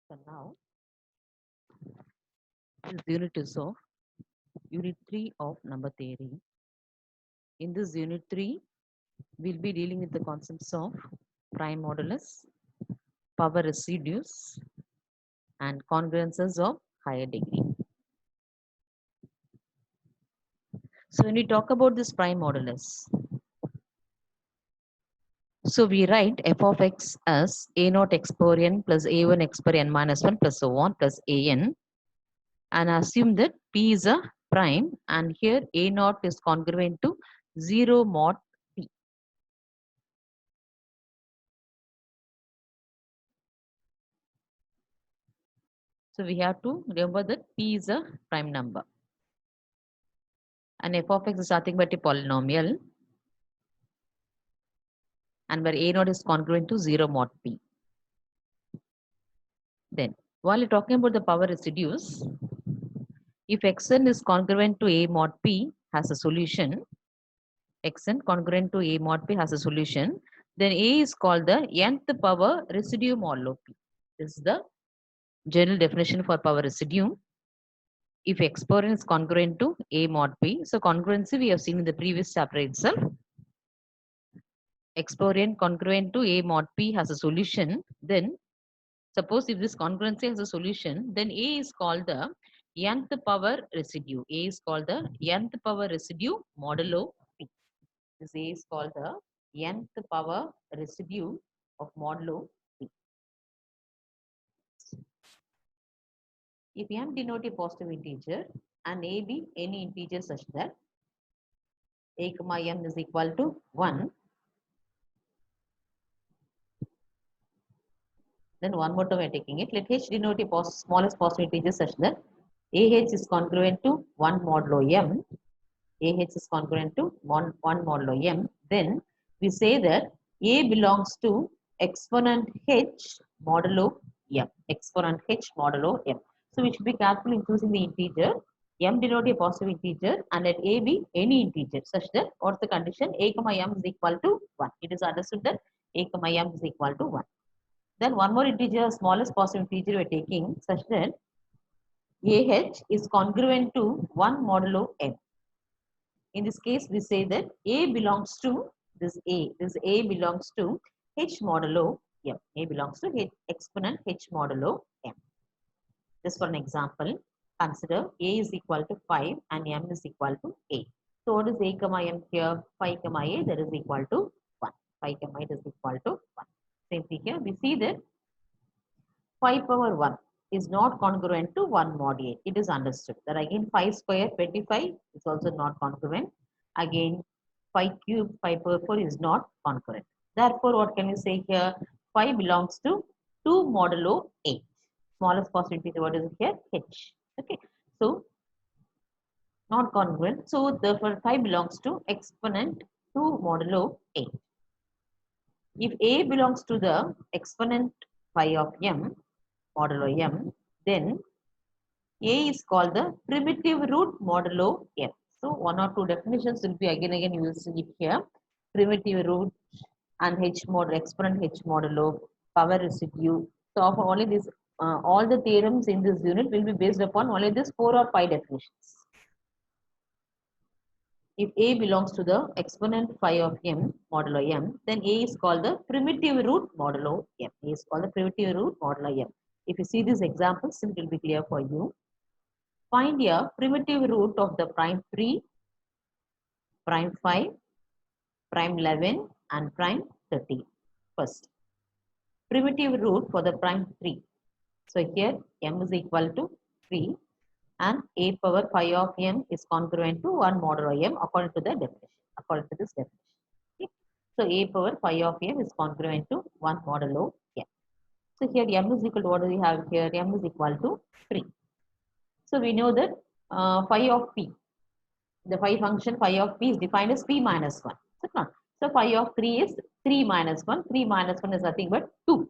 So now this unit is of unit 3 of number theory. In this unit 3, we'll be dealing with the concepts of prime modulus, power residues, and congruences of higher degree. So when we talk about this prime modulus, so we write f of x as a naught x power n plus a1 x power n minus 1 plus so on plus an, and assume that p is a prime, and here a naught is congruent to 0 mod p. So we have to remember that p is a prime number, and f of x is nothing but a polynomial, and where a naught is congruent to 0 mod p. Then, while you're talking about the power residues, if xn is congruent to a mod p has a solution, xn congruent to a mod p has a solution, then a is called the nth power residue modulo p. This is the general definition for power residue. If exponent is congruent to a mod p, so congruency we have seen in the previous chapter itself. Exponent congruent to a mod p has a solution, then suppose if this congruency has a solution, then a is called the nth power residue. A is called the nth power residue modulo p. This a is called the nth power residue of modulo p. If m denote a positive integer and a be any integer such that a comma m is equal to 1, then one more time we are taking it. Let h denote a smallest positive integer such that ah is congruent to 1 modulo m. Ah is congruent to 1 modulo m. Then we say that a belongs to exponent h modulo m. Exponent h modulo m. So we should be careful in choosing the integer. M denote a positive integer and let a be any integer such that what's the condition? A comma m is equal to 1. It is understood that a comma m is equal to 1. Then one more integer, smallest positive integer we are taking such that ah is congruent to 1 modulo m. In this case, we say that a belongs to this a. This a belongs to h modulo m. A belongs to h exponent h modulo m. Just for an example, consider a is equal to 5 and m is equal to 8. So what is a comma m here? 5 comma a, that is equal to 1. 5 comma 8 is equal to 1. Same thing here. We see that 5 power 1 is not congruent to 1 mod 8. It is understood that again 5 square 25 is also not congruent. Again 5 cube 5 power 4 is not congruent. Therefore, what can we say here? 5 belongs to 2 modulo 8. Smallest positive integer, what is it here? H. Okay. So, not congruent. So, therefore, 5 belongs to exponent 2 modulo 8. If a belongs to the exponent phi of m, modulo m, then a is called the primitive root modulo m. So one or two definitions will be again you will see it here. Primitive root and h mod exponent h modulo power residue. So of only this all the theorems in this unit will be based upon only this 4 or 5 definitions. If a belongs to the exponent phi of m modulo m, then a is called the primitive root modulo m. A is called the primitive root modulo m. If you see these examples, it will be clear for you. Find a primitive root of the prime 3, prime 5, prime 11 and prime 13. First, primitive root for the prime 3. So here m is equal to 3 and a power phi of m is congruent to 1 modulo m according to the definition. According to this definition. Okay. So a power phi of m is congruent to 1 modulo m. So here m is equal to what do we have here? M is equal to 3. So we know that phi of p, the phi function phi of p is defined as p minus 1. So phi of 3 is 3 minus 1. 3 minus 1 is nothing but 2.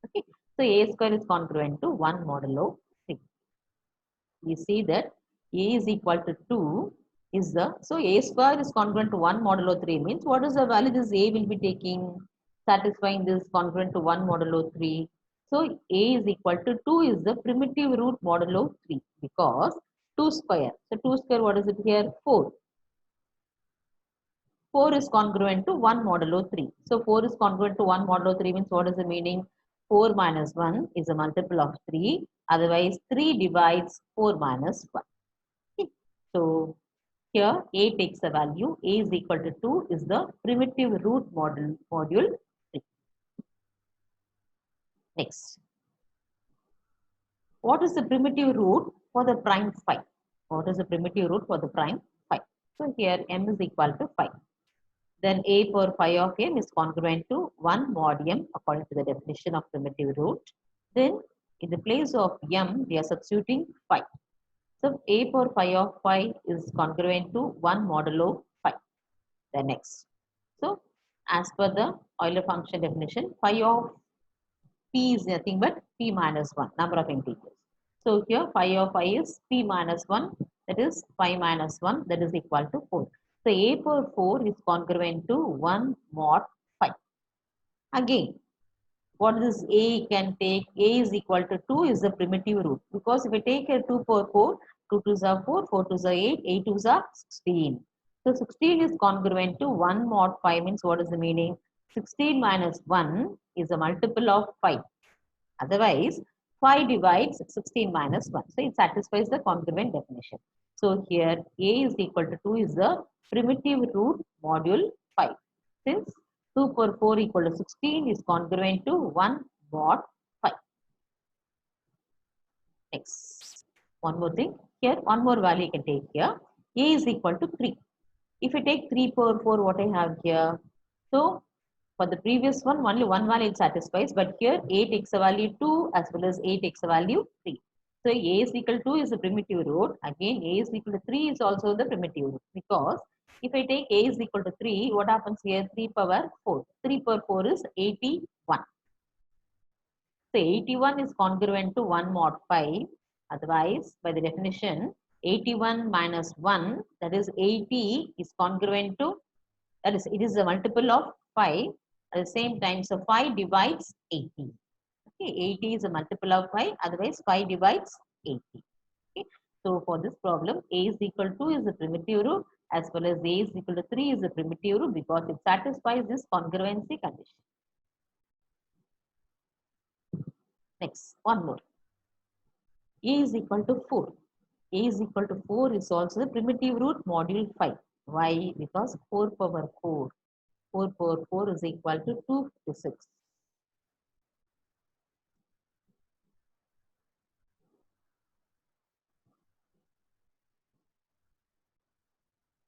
Okay. So a square is congruent to 1 modulo 3. We see that a is equal to 2 is the, so a square is congruent to 1 modulo 3 means what is the value this a will be taking, satisfying this congruent to 1 modulo 3. So a is equal to 2 is the primitive root modulo 3 because 2 square. So 2 square, what is it here? 4. 4 is congruent to 1 modulo 3. So 4 is congruent to 1 modulo 3 means what is the meaning? 4 minus 1 is a multiple of 3. Otherwise, 3 divides 4 minus 1. Okay. So here a takes the value. A is equal to 2 is the primitive root module 3. Next. What is the primitive root for the prime 5? What is the primitive root for the prime 5? So here m is equal to 5. Then a power 5 of m is congruent to 1 mod m according to the definition of primitive root. Then in the place of m, we are substituting 5. So a power 5 of 5 is congruent to 1 modulo 5. The next. So as per the Euler function definition, phi of p is nothing but p minus 1, number of integers. So here phi of I is p minus 1, that is phi minus 1, that is equal to 4. So a power 4 is congruent to 1 mod 5. Again, what is a can take? A is equal to 2 is the primitive root. Because if we take a 2 power 4, 2 2s are 4, 4 2s are 8, 8 2s are 16. So 16 is congruent to 1 mod 5 means what is the meaning? 16 minus 1 is a multiple of 5. Otherwise, 5 divides 16 minus 1. So it satisfies the congruent definition. So here a is equal to 2 is the primitive root module 5. Since 2 power 4 equal to 16 is congruent to 1 mod 5. Next, one more thing. Here, one more value you can take here. A is equal to 3. If you take 3 power 4, what I have here? So, for the previous one, only one value it satisfies. But here, a takes a value 2 as well as a takes a value 3. So, a is equal to 2 is the primitive root. Again, a is equal to 3 is also the primitive root. Because if I take a is equal to 3, what happens here? 3 power 4. 3 power 4 is 81. So 81 is congruent to 1 mod 5. Otherwise, by the definition, 81 minus 1, that is 80, is congruent to, that is, it is a multiple of 5. At the same time, so 5 divides 80. Okay, 80 is a multiple of 5. Otherwise, 5 divides 80. Okay. So for this problem, a is equal to is the primitive root as well as a is equal to 3 is the primitive root because it satisfies this congruency condition. Next, one more. A is equal to 4. A is equal to 4 is also the primitive root module 5. Why? Because 4 power 4. 4 power 4 is equal to 256.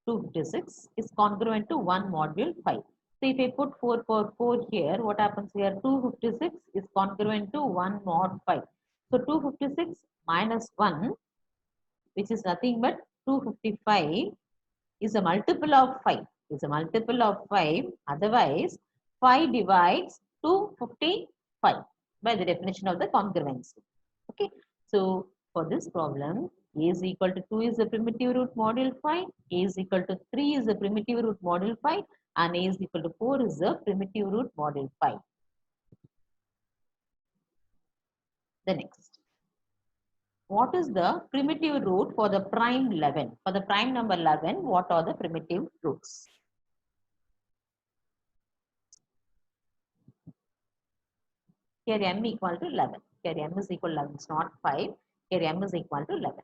256 is congruent to 1 module 5. So if I put 4 power 4 here, what happens here? 256 is congruent to 1 mod 5. So 256 minus 1, which is nothing but 255, is a multiple of 5. Is a multiple of 5. Otherwise, 5 divides 255 by the definition of the congruency. Okay. So for this problem, a is equal to 2 is the primitive root module 5. A is equal to 3 is the primitive root module 5. And a is equal to 4 is the primitive root module 5. The next. What is the primitive root for the prime 11? For the prime number 11, what are the primitive roots? Here m equal to 11. Here m is equal to 11. It's not 5. Here m is equal to 11.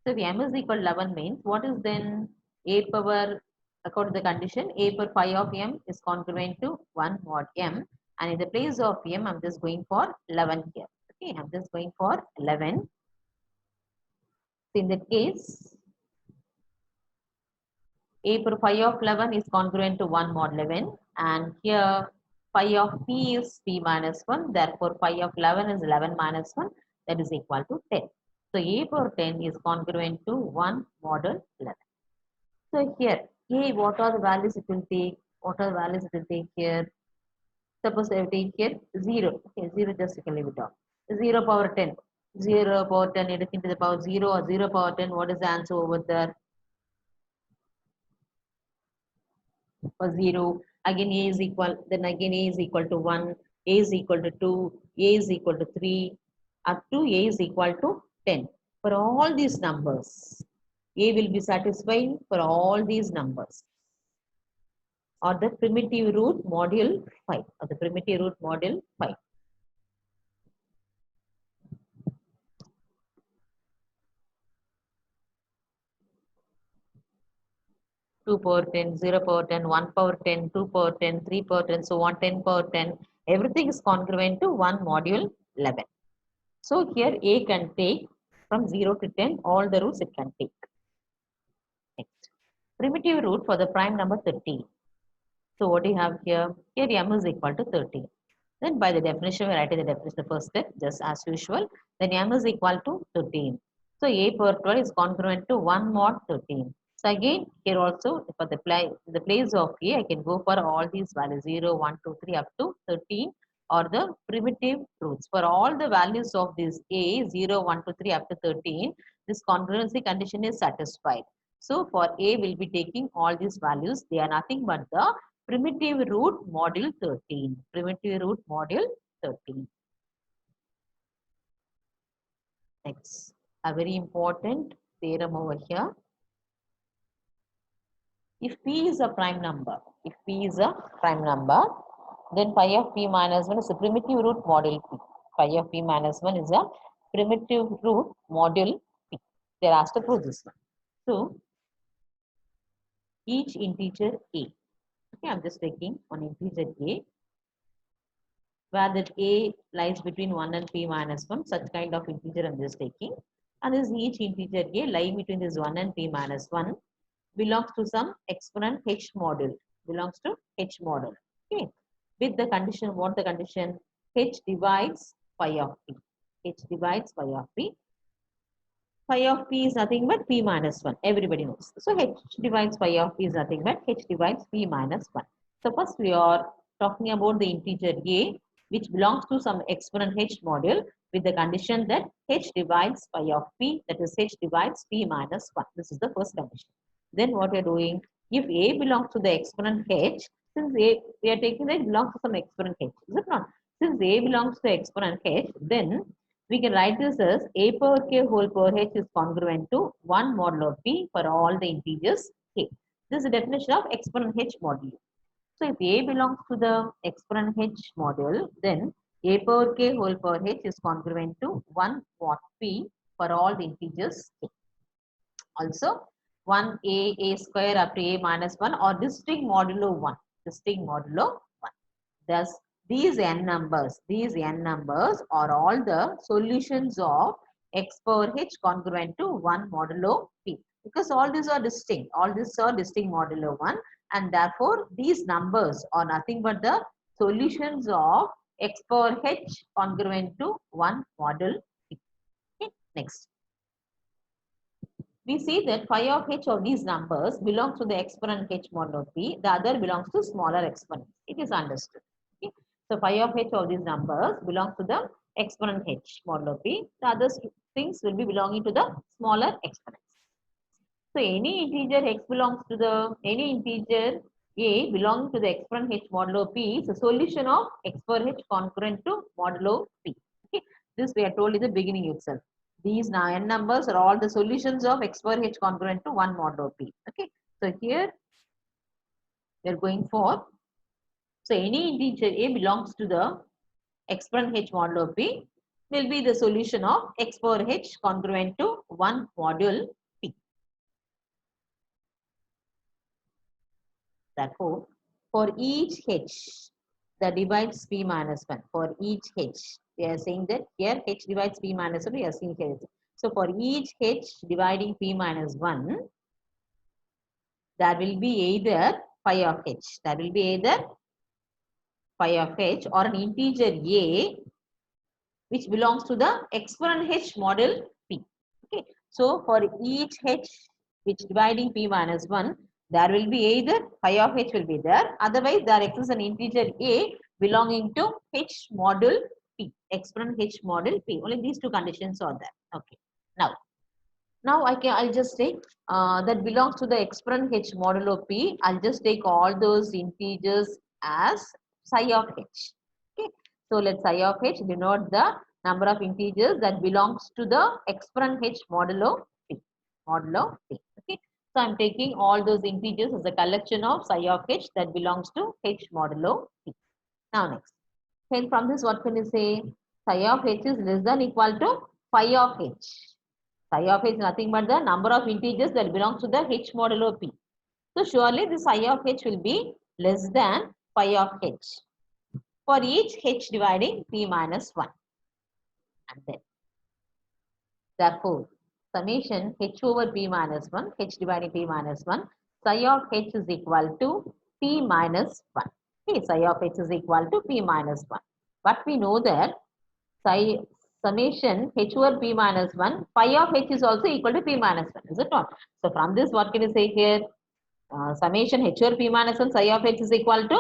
So if m is equal to 11 means what is then a power, according to the condition, a power 5 of m is congruent to 1 mod m. And in the place of m, I'm just going for 11 here. Okay, I'm just going for 11. So in that case, a power 5 of 11 is congruent to 1 mod 11. And here phi of p is p minus 1. Therefore, phi of 11 is 11 minus 1. That is equal to 10. So, a power 10 is congruent to 1 mod 11. So, here, a, what are the values it will take? What are the values it will take here? Suppose I take here 0. Okay, 0 just you can leave it off. 0 power 10. 0 power 10, anything to the power 0 or 0 power 10. What is the answer over there? For 0, again a is equal, then again a is equal to 1, A is equal to 2, A is equal to 3, up to A is equal to 10. For all these numbers, A will be satisfied for all these numbers. Or the primitive root module 5. Or the primitive root module 5. 2 power 10, 0 power 10, 1 power 10, 2 power 10, 3 power 10, so on 10 power 10. Everything is congruent to 1 module 11. So here A can take from 0 to 10, all the roots it can take. Next, primitive root for the prime number 13. So what do you have here? Here M is equal to 13. Then by the definition, we write the definition the first step, just as usual. Then M is equal to 13. So A power 12 is congruent to 1 mod 13. So again, here also, for the place of A, I can go for all these values 0, 1, 2, 3 up to 13 or the primitive roots. For all the values of this A, 0, 1, 2, 3 up to 13, this congruency condition is satisfied. So for A, we'll be taking all these values. They are nothing but the primitive root module 13. Primitive root module 13. Next, a very important theorem over here. If P is a prime number, then phi of P minus 1 is a primitive root module P. Phi of P minus 1 is a primitive root module P. They are asked to prove this one. So, each integer A. Okay, I'm just taking one integer A, where that A lies between 1 and P minus 1, such kind of integer I'm just taking. And this each integer A lying between this 1 and P minus 1 belongs to some exponent H model, belongs to H model. Okay, with the condition, what the condition? H divides phi of P. H divides phi of P. Phi of P is nothing but P minus 1. Everybody knows. So H divides phi of P is nothing but H divides P minus 1. So first we are talking about the integer A, which belongs to some exponent H module with the condition that H divides phi of P, that is H divides P minus 1. This is the first condition. Then what we are doing, if A belongs to the exponent H, since A, we are taking that it belongs to some exponent H, is it not? Since A belongs to exponent H, then we can write this as A power K whole power H is congruent to 1 modulo P for all the integers K. This is the definition of exponent H module. So if A belongs to the exponent H module, then A power K whole power H is congruent to 1 mod P for all the integers K. Also, 1a square up to a minus 1 or distinct modulo 1. Distinct modulo 1. Thus, these n numbers are all the solutions of x power h congruent to 1 modulo p. Because all these are distinct. All these are distinct modulo 1. And therefore, these numbers are nothing but the solutions of x power h congruent to 1 module p. Okay, next. We see that phi of h of these numbers belongs to the exponent h modulo p, the other belongs to smaller exponents. It is understood. Okay. So phi of h of these numbers belongs to the exponent h modulo p, the other things will be belonging to the smaller exponents. So any integer x belongs to any integer a belonging to the exponent h modulo p is a solution of x power h congruent to modulo p. Okay. This we are told in the beginning itself. These now n numbers are all the solutions of x power h congruent to 1 modulo p. Okay. So here we are going for, so any integer a belongs to the exponent h modulo p will be the solution of x power h congruent to 1 module p. Therefore, for each h that divides p minus 1, for each h, we are saying that here h divides p minus 1, we are seeing here. So for each h dividing p minus 1, there will be either phi of h. There will be either phi of h or an integer a which belongs to the exponent h model p. Okay. So for each h which dividing p minus 1, there will be either phi of h will be there. Otherwise, there exists an integer a belonging to h model p, exponent h model p. Only these two conditions are there. Okay. Now I'll just take that belongs to the exponent h modulo p. I'll just take all those integers as psi of h. Okay. So let psi of h denote the number of integers that belongs to the exponent h modulo p. Modulo p. Okay. So I'm taking all those integers as a collection of psi of h that belongs to h modulo p. Now next. Then from this, what can you say? Psi of h is less than equal to phi of h. Psi of h is nothing but the number of integers that belongs to the h modulo p. So surely the psi of h will be less than phi of h for each h dividing p minus 1. And then, therefore, summation h over p minus 1, h dividing p minus 1, psi of h is equal to p minus 1. Okay, psi of h is equal to p minus 1. But we know that psi summation h over p minus 1, phi of h is also equal to p minus 1, is it not? So from this, what can you say here? Summation h over p minus 1, psi of h is equal to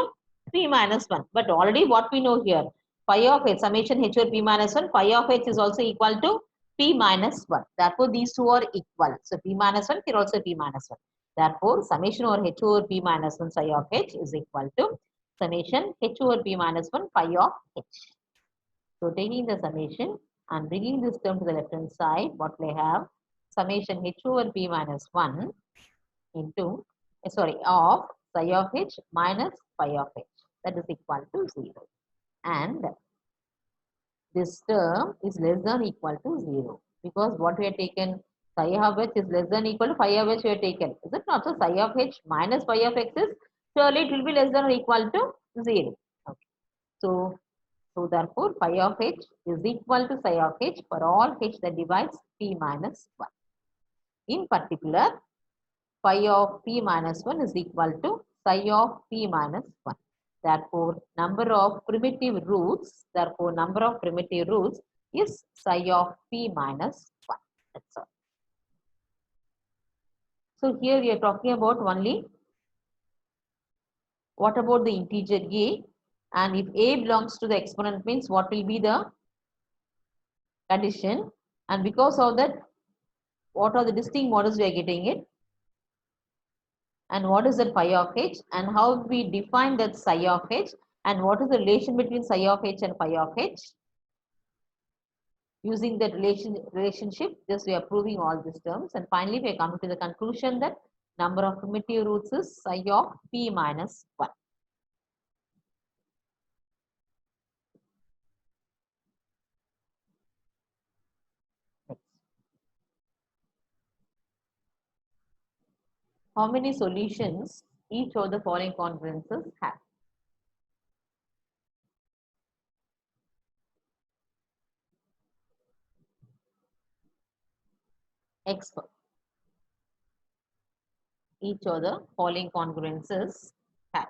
p minus 1. But already what we know here, phi of h, summation h over p minus 1, phi of h is also equal to p minus 1. Therefore, these two are equal. So p minus 1, here also p minus 1. Therefore, summation over h over p minus 1 psi of h is equal to summation h over p minus 1 phi of h. So taking the summation and bringing this term to the left hand side, what we have, summation h over p minus 1 into, of psi of h minus phi of h, that is equal to 0. And this term is less than equal to 0 because what we have taken, psi of h is less than equal to phi of h we have taken. Is it not? So psi of h minus phi of x is, surely it will be less than or equal to 0. Okay. So therefore, phi of h is equal to psi of h for all h that divides p minus 1. In particular, phi of p minus 1 is equal to psi of p minus 1. Therefore, number of primitive roots is psi of p minus 1. That's all. So here we are talking about only what about the integer a, and if a belongs to the exponent means what will be the condition, and because of that what are the distinct models we are getting it, and what is that phi of h, and how we define that psi of h, and what is the relation between psi of h and phi of h. Using that relationship, just we are proving all these terms, and finally we are coming to the conclusion that number of primitive roots is psi of p minus 1. Next. How many solutions each of the following congruences have? X for each of the following congruences have.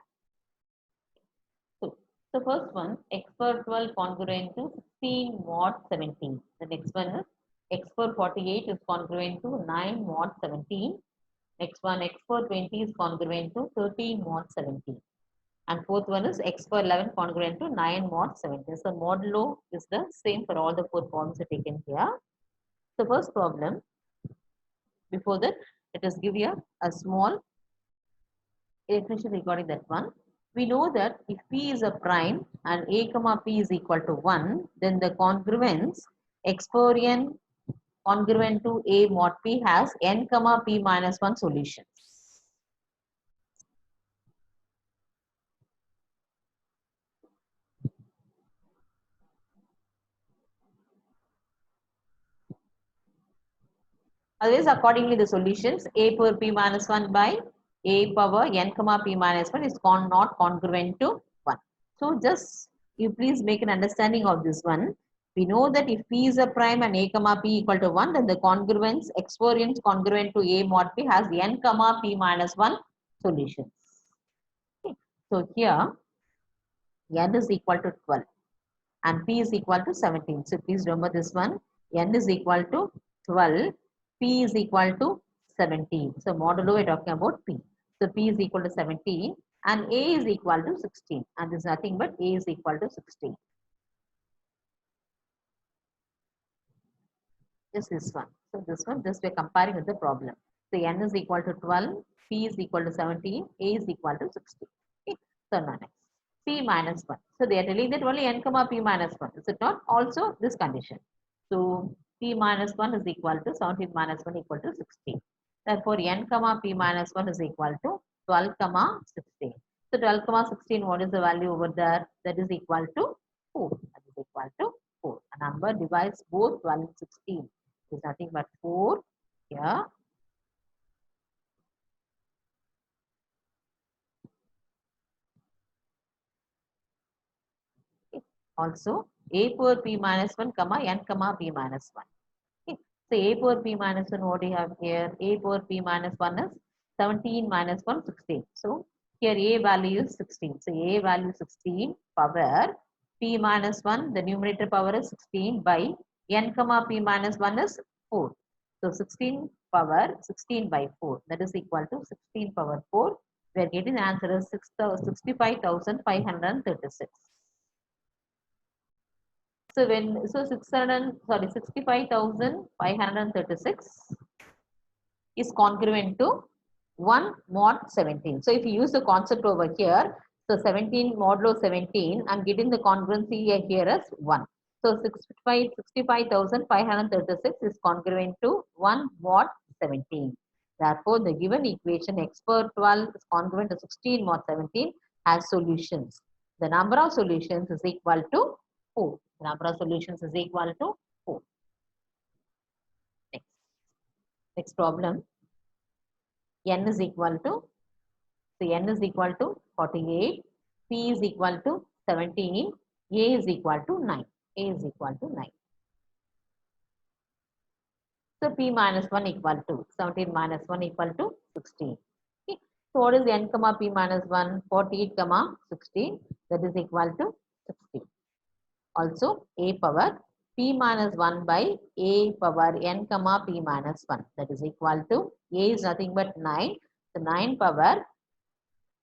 So the first one, x power 12 congruent to 16 mod 17. The next one is x power 48 is congruent to 9 mod 17. Next one, x power 20 is congruent to 13 mod 17. And fourth one is x power 11 congruent to 9 mod 17. So modulo is the same for all the four problems taken here. The first problem, before that, let us give you a small definition regarding that one. We know that if p is a prime and a comma p is equal to 1, then the congruence x power n congruent to a mod p has n comma p minus 1 solutions. Otherwise, accordingly, the solutions a power p minus 1 by a power n comma p minus 1 is not congruent to 1. So just you please make an understanding of this one. We know that if p is a prime and a comma p equal to 1, then the congruence x power n congruent to a mod p has n comma p minus 1 solutions. Okay. So here n is equal to 12 and p is equal to 17. So please remember this one. N is equal to 12, p is equal to 17. So modulo we are talking about p. So p is equal to 17 and a is equal to 16, and this is nothing but a is equal to 16. Just this one. So this one, just we are comparing with the problem. So n is equal to 12, p is equal to 17, a is equal to 16. Okay. So now next. p minus 1. So they are telling that only n comma p minus 1. Is it not? Also this condition. So p minus 1 is equal to 17 minus 1 equal to 16. Therefore n comma p minus 1 is equal to 12 comma 16. So 12 comma 16, what is the value over there? That is equal to 4. That is equal to 4. A number divides both 12 and 16. It is nothing but 4 here. Also a power p minus 1 comma n comma p minus 1. Okay. So a power p minus 1, what do you have here? A power p minus 1 is 17 minus 1, 16. So here a value is 16. So a value 16 power p minus 1, the numerator power is 16 by n comma p minus 1 is 4. So 16 power 16 by 4, that is equal to 16 power 4. We are getting the answer is 65,536. So when 65,536 is congruent to 1 mod 17. So if you use the concept over here, so 17 modulo 17, I'm getting the congruency here as 1. So 65,536 is congruent to 1 mod 17. Therefore, the given equation x power 12 is congruent to 16 mod 17 has solutions. The number of solutions is equal to 4. The number of solutions is equal to 4. Next problem. N is equal to, so n is equal to 48, p is equal to 17, a is equal to 9. A is equal to 9. So p minus 1 equal to 17 minus 1 equal to 16. Okay. So what is n comma p minus 1? 48 comma 16, that is equal to 16. Also a power p minus 1 by a power n comma p minus 1, that is equal to, a is nothing but 9. So 9 power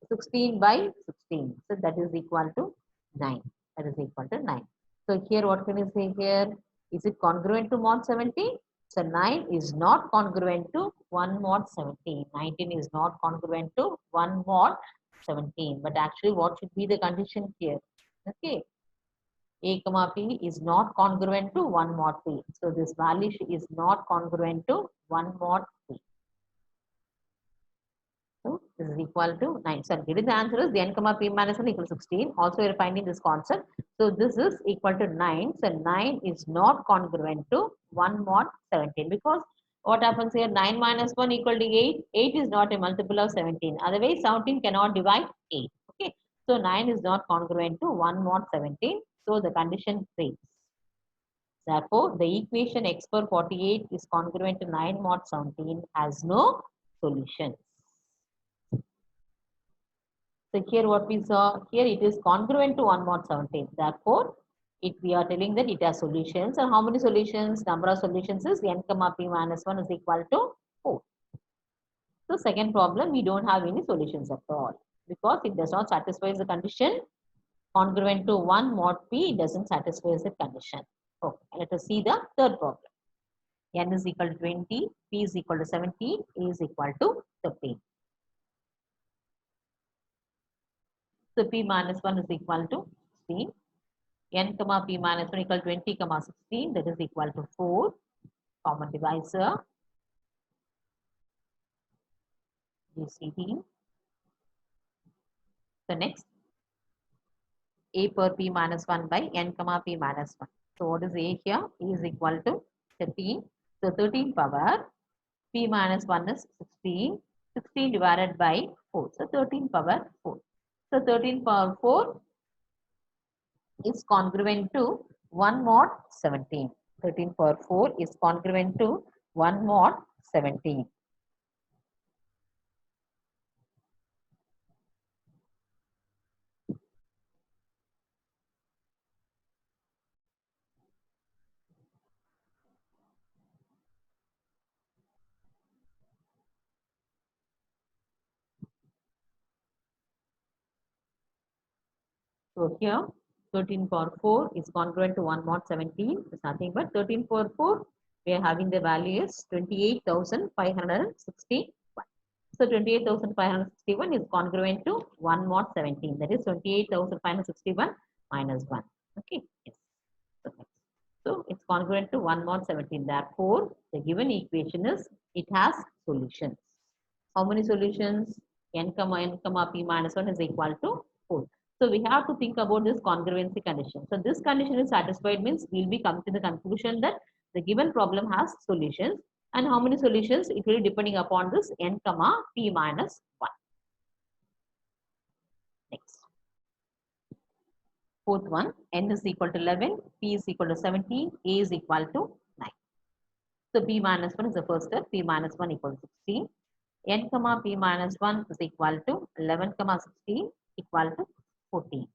16 by 16. So that is equal to 9. That is equal to 9. So here what can you say here? Is it congruent to mod 17? So 9 is not congruent to 1 mod 17. 19 is not congruent to 1 mod 17. But actually what should be the condition here? Okay. A comma p is not congruent to 1 mod p. So this value is not congruent to 1 mod p. So this is equal to 9. So getting the answer is the n comma p minus 1 equal to 16. Also we are finding this concept. So this is equal to 9. So 9 is not congruent to 1 mod 17, because what happens here? 9 minus 1 equal to 8. 8 is not a multiple of 17. Otherwise 17 cannot divide 8. Okay. So 9 is not congruent to 1 mod 17. So the condition fails. Therefore, the equation x power 48 is congruent to 9 mod 17 has no solutions. So here what we saw, here it is congruent to 1 mod 17. Therefore, we are telling that it has solutions. And how many solutions? Number of solutions is n comma p minus 1 is equal to 4. So second problem, we don't have any solutions at all, because it does not satisfy the condition congruent to 1 mod p, it doesn't satisfy the condition. Okay, let us see the third problem. N is equal to 20, p is equal to 17, a is equal to 13. So p minus 1 is equal to 16. N comma p minus 1 equal to 20 comma 16, that is equal to 4. Common divisor, GCD. So next, a per p minus 1 by n comma p minus 1. So what is a here? A is equal to 13. So 13 power p minus 1 is 16. 16 divided by 4. So 13 power 4. So 13 power 4 is congruent to 1 mod 17. 13 power 4 is congruent to 1 mod 17. So here 13 power 4 is congruent to 1 mod 17. It's nothing but 13 power 4. We are having the value is 28,561. So 28,561 is congruent to 1 mod 17. That is 28,561 minus 1. Okay. Yes. So it's congruent to 1 mod 17. Therefore, the given equation is it has solutions. How many solutions? N comma p minus 1 is equal to 4. So we have to think about this congruency condition. So this condition is satisfied means we'll be come to the conclusion that the given problem has solutions. And how many solutions? It will be depending upon this n comma p minus 1. Next. Fourth one, n is equal to 11, p is equal to 17, a is equal to 9. So p minus 1 is the first step, p minus 1 equal to 16. N comma p minus 1 is equal to 11 comma 16 equal to 14.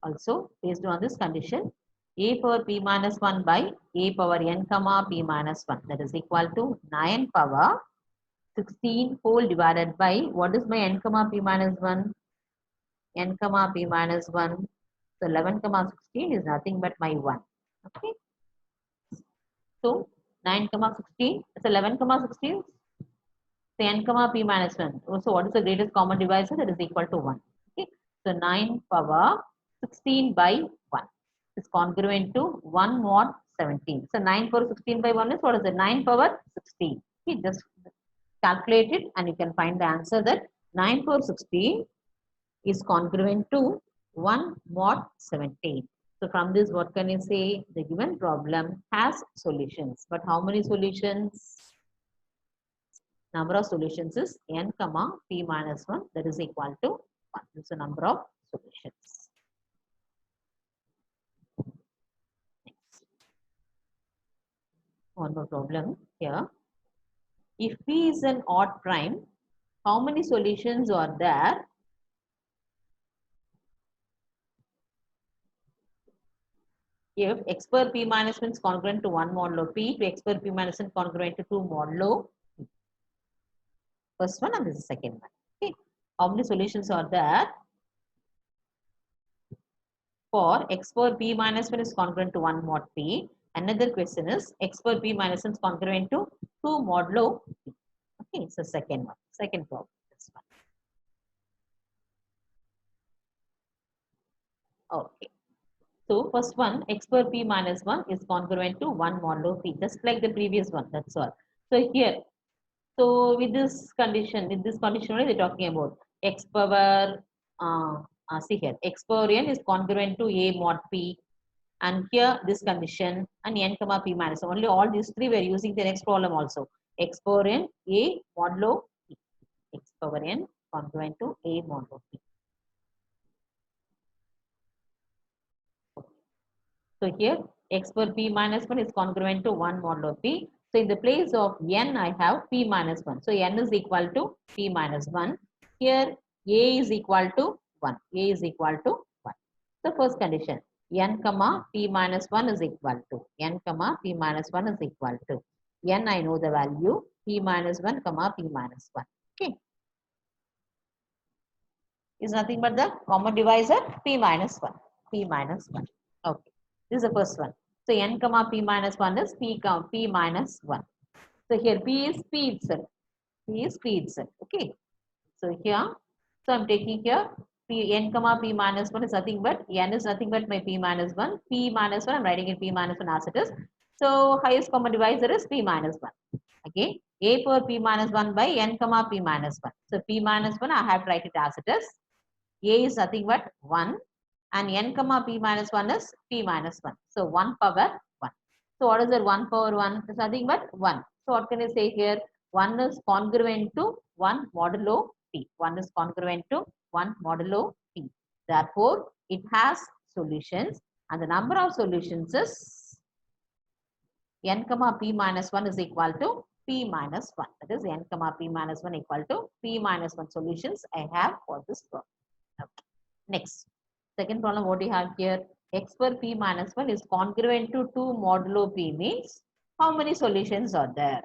Also, based on this condition, a power p minus 1 by a power n comma p minus 1, that is equal to 9 power 16 whole divided by, what is my n comma p minus 1? N comma p minus 1. So 11 comma 16 is nothing but my 1. Okay. So 9 comma 16, it's 11 comma 16. So n comma p minus 1. So what is the greatest common divisor? That is equal to 1. Okay. So 9 power 16 by 1 is congruent to 1 mod 17. So 9 power 16 by 1 is what is it? 9 power 16. Okay. Just calculate it and you can find the answer that 9 power 16 is congruent to 1 mod 17. So from this, what can you say? The given problem has solutions. But how many solutions? Number of solutions is n comma p minus 1, that is equal to 1. This is the number of solutions. Next. One more problem here. If p is an odd prime, how many solutions are there? If x per p minus 1 is congruent to 1 modulo p, to x per p minus 1 congruent to 2 modulo p. First one and this is the second one. Okay. How many solutions are there? For x per p minus 1 is congruent to 1 mod p. Another question is x per p minus 1 is congruent to 2 modulo p. Okay, so second one, second problem. This one. Okay. So first one, x per p minus 1 is congruent to 1 modulo p, just like the previous one. That's all. So here, so with this condition only they're talking about x power, see here, x power n is congruent to a mod p, and here this condition and n comma p minus. Only all these three we are using the next problem also. X power n a modulo p, x power n congruent to a modulo p. So here x per p minus 1 is congruent to 1 modulo p. So in the place of n, I have p minus 1. So n is equal to p minus 1. Here a is equal to 1. A is equal to 1. So first condition, n comma p minus 1 is equal to, n comma p minus 1 is equal to, n I know the value, p minus 1 comma p minus 1. Okay. Is nothing but the common divisor, p minus 1. P minus 1. Okay. This is the first one. So n comma p minus 1 is p minus 1. So here p is p itself. P is p itself. Okay. So here, so I'm taking here p n comma p minus 1 is nothing but, n is nothing but my p minus 1. P minus 1, I'm writing it p minus 1 as it is. So highest common divisor is p minus 1. Again, a power p minus 1 by n comma p minus 1. So p minus 1, I have to write it as it is. A is nothing but 1. And n comma p minus 1 is p minus 1. So 1 power 1. So what is that 1 power 1? It's nothing but 1. So what can I say here? 1 is congruent to 1 modulo p. 1 is congruent to 1 modulo p. Therefore, it has solutions. And the number of solutions is n comma p minus 1 is equal to p minus 1. That is n comma p minus 1 equal to p minus 1 solutions I have for this problem. Okay. Next. Second problem, what do you have here? X per p minus 1 is congruent to 2 modulo p means how many solutions are there?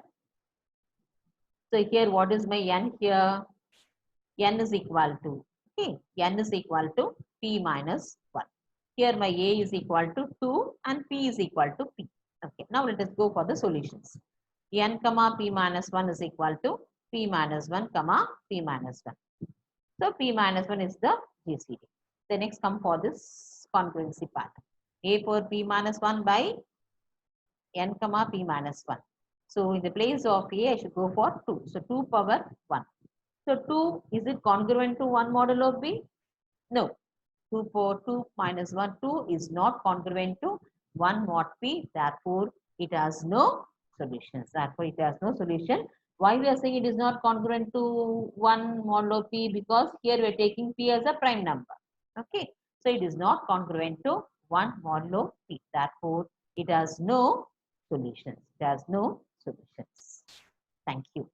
So here, what is my n here? N is equal to, okay, n is equal to p minus 1. Here my a is equal to 2 and p is equal to p. Okay, now let us go for the solutions. N comma p minus 1 is equal to P minus 1, comma P minus 1. So P minus 1 is the GCD. The next come for this congruency part. A for P minus 1 by N comma P minus 1. So in the place of A, I should go for 2. So 2 power 1. So 2, is it congruent to 1 modulo B? No. 2 for 2 minus 1, 2 is not congruent to 1 mod P. Therefore, it has no solutions. Therefore, it has no solution. Why we are saying it is not congruent to 1 modulo P? Because here we are taking P as a prime number. Okay. So, it is not congruent to 1 modulo P. Therefore, it has no solutions. It has no solutions. Thank you.